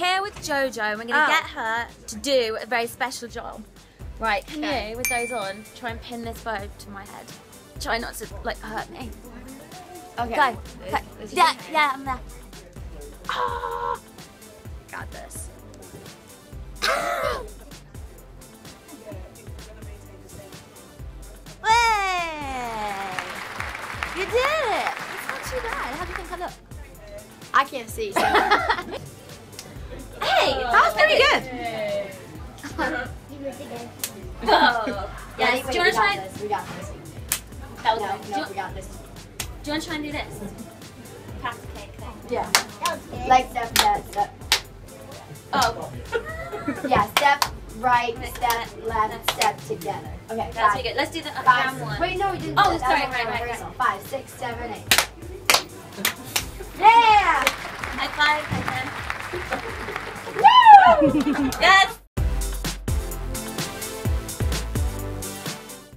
here with JoJo and we're going to get her to do a very special job. Right, can you, with those on, try and pin this bow to my head? Try not to, like, hurt me. Okay. Go. Okay. Yeah, I'm there. Ah! Got this. Way! You did it! It's not too bad. How do you think I look? I can't see, so. Hey, that was pretty good. Oh. Yeah, do you want to try? We got this. That was No, we got this. Do you want to try and do this? Pass the cake thing. Yeah. Like step. Oh. Yeah, step right, step left, step together. Okay, That's pretty good. Let's do the five. round one. Wait, no, we didn't. Oh, do that. sorry, That was right. rehearsal. 5, 6, 7, 8. Yeah! High five, high 10. Woo! Yes!